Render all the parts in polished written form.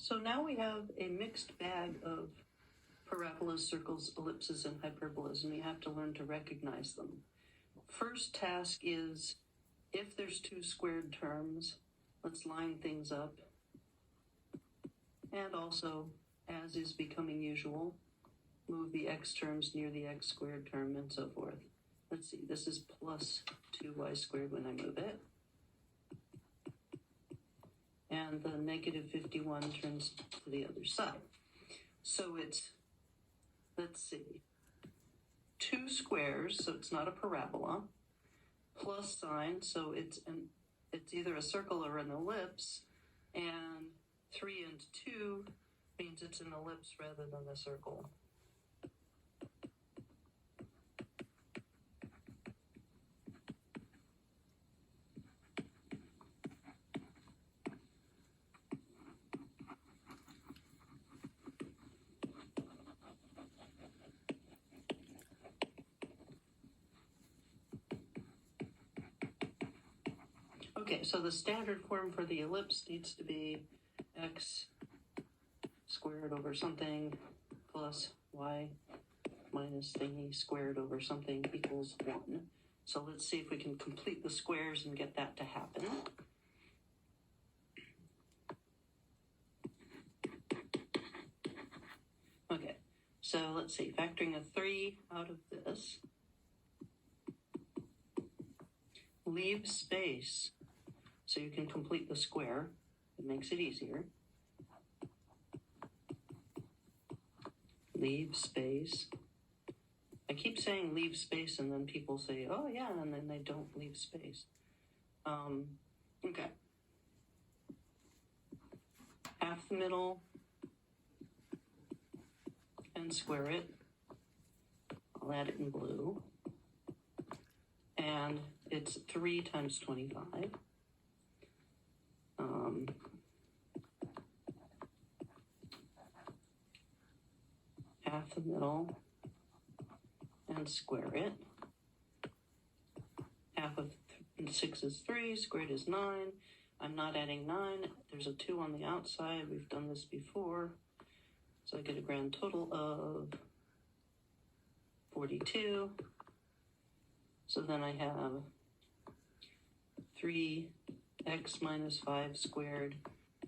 So now we have a mixed bag of parabolas, circles, ellipses, and hyperbolas, and we have to learn to recognize them. First task is, if there's two squared terms, let's line things up. And also, as is becoming usual, move the x terms near the x squared term and so forth. Let's see, this is plus 2y squared when I move it. And the negative 51 turns to the other side. So it's, let's see, two squares, so it's not a parabola, plus sign, so it's either a circle or an ellipse, and 3 and 2 means it's an ellipse rather than a circle. Okay, so the standard form for the ellipse needs to be x squared over something plus y minus thingy squared over something equals 1. So let's see if we can complete the squares and get that to happen. Okay, so let's see, factoring a 3 out of this leaves space so you can complete the square. It makes it easier. Leave space. I keep saying leave space and then people say, oh yeah, and then they don't leave space. Okay. Half the middle and square it. I'll add it in blue. And it's 3 times 25. Half the middle and square it. Half of 6 is 3, squared is 9. I'm not adding 9. There's a 2 on the outside. We've done this before. So I get a grand total of 42. So then I have 3x minus 5 squared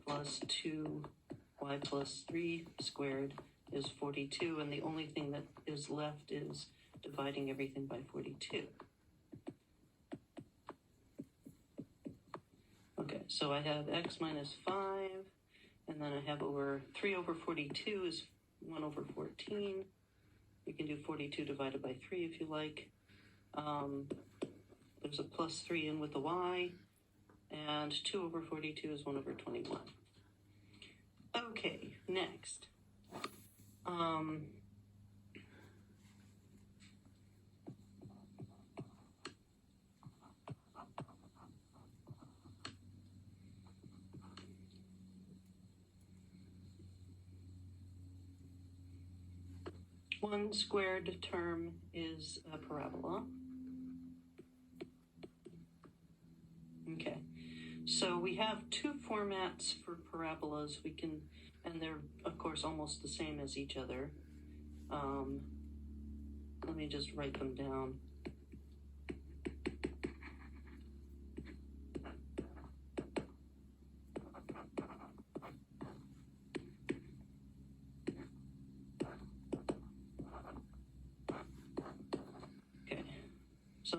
plus 2y plus 3 squared is 42, and the only thing that is left is dividing everything by 42. Okay, so I have x minus 5, and then I have 3 over 42 is 1 over 14. You can do 42 divided by 3 if you like. There's a plus 3 in with the y, and 2 over 42 is 1 over 21. Okay, next. One squared term is a parabola. Okay, so we have two formats for parabolas. And they're of course almost the same as each other. Let me just write them down. Okay, so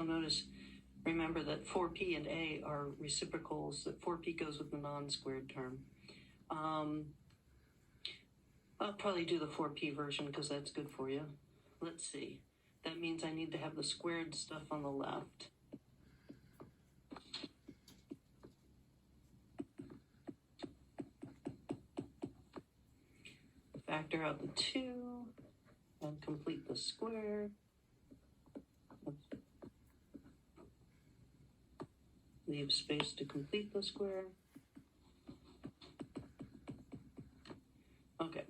remember that 4p and a are reciprocals, that 4p goes with the non-squared term. I'll probably do the 4p version because that's good for you. Let's see. That means I need to have the squared stuff on the left. Factor out the 2 and complete the square. Leave space to complete the square. Okay.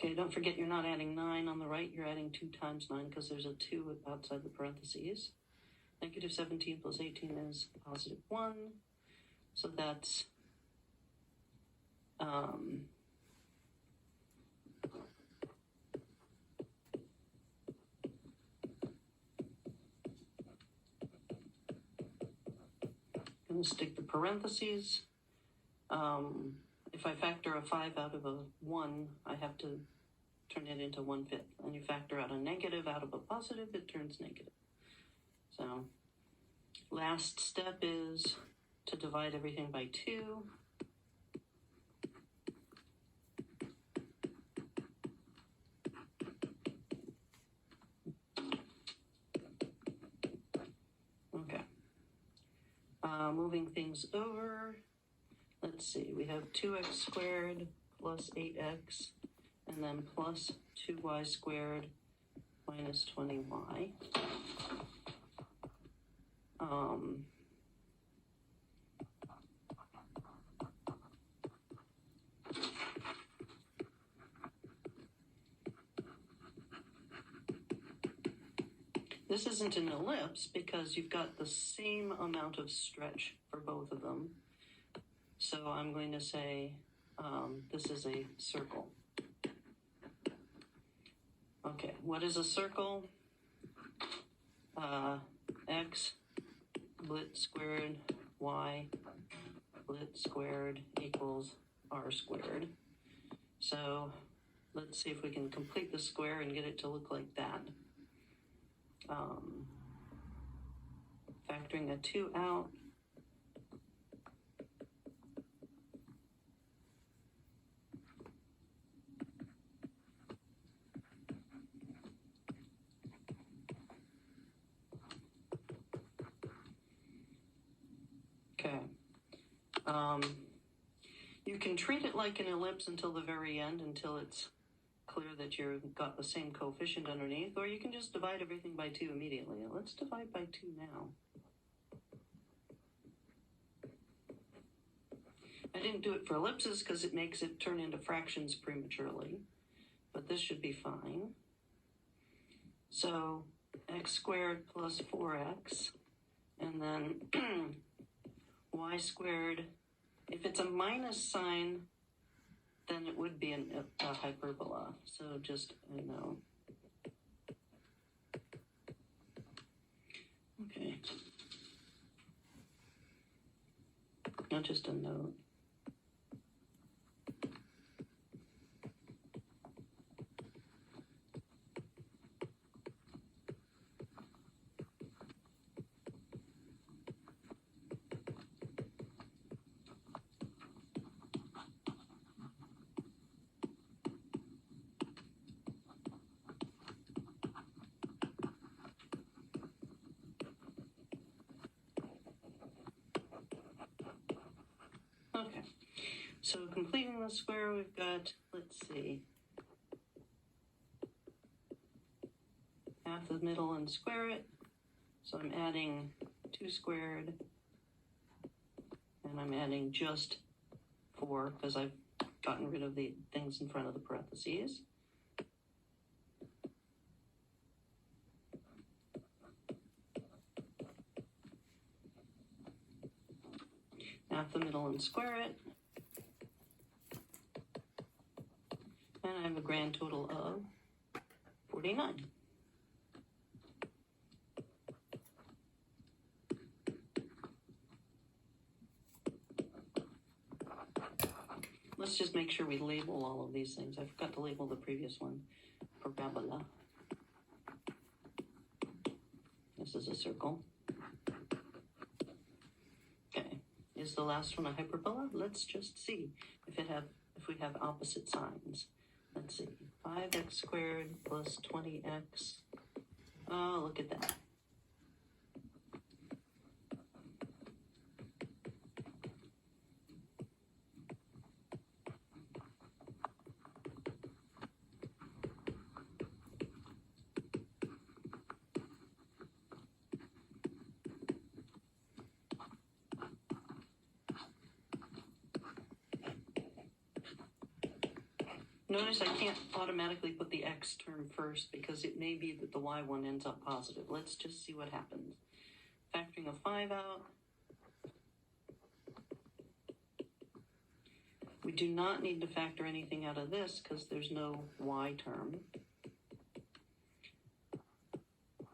Okay, don't forget you're not adding 9 on the right, you're adding 2 times 9 because there's a 2 outside the parentheses. Negative 17 plus 18 is positive 1. So that's going to stick the parentheses. If I factor a 5 out of a 1, I have to turn it into 1/5. And you factor out a negative out of a positive, it turns negative. So last step is to divide everything by 2. Okay. Moving things over, let's see, we have 2x squared plus 8x, and then plus 2y squared minus 20y. This isn't an ellipse because you've got the same amount of stretch for both of them. So I'm going to say this is a circle. Okay, what is a circle? X split squared y split squared equals r squared. So let's see if we can complete the square and get it to look like that. Factoring a 2 out. Okay. You can treat it like an ellipse until the very end, until it's clear that you've got the same coefficient underneath, or you can just divide everything by 2 immediately. Let's divide by 2 now. I didn't do it for ellipses because it makes it turn into fractions prematurely, but this should be fine. So x squared plus 4x, and then y squared. If it's a minus sign, then it would be a hyperbola. So just a note. Okay. Not just a note. Okay, so completing the square, we've got, let's see, half the middle and square it. So I'm adding 2 squared, and I'm adding just 4 because I've gotten rid of the things in front of the parentheses. Half the middle and square it. And I have a grand total of 49. Let's just make sure we label all of these things. I forgot to label the previous one. Parabola. This is a circle. Okay. Is the last one a hyperbola? Let's just see if we have opposite signs. Let's see. 5x squared plus 20x. Oh, look at that. Notice I can't automatically put the x term first because it may be that the y one ends up positive. Let's just see what happens. Factoring a 5 out. We do not need to factor anything out of this because there's no y term.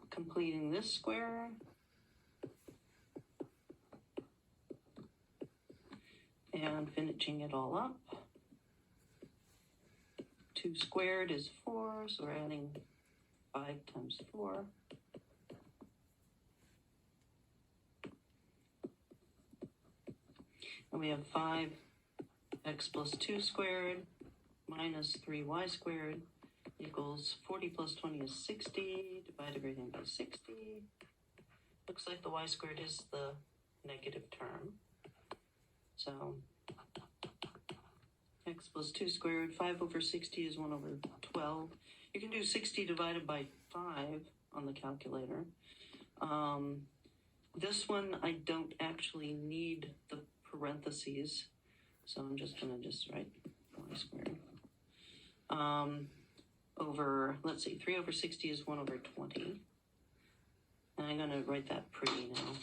Completing this square. And finishing it all up. 2 squared is 4, so we're adding 5 times 4. And we have 5x plus 2 squared minus 3y squared equals 40 plus 20 is 60. Divide everything by 60. Looks like the y squared is the negative term. So x plus 2 squared, 5 over 60 is 1 over 12. You can do 60 divided by 5 on the calculator. This one, I don't actually need the parentheses, so I'm just going to write y squared. Let's see, 3 over 60 is 1 over 20. And I'm going to write that pretty now.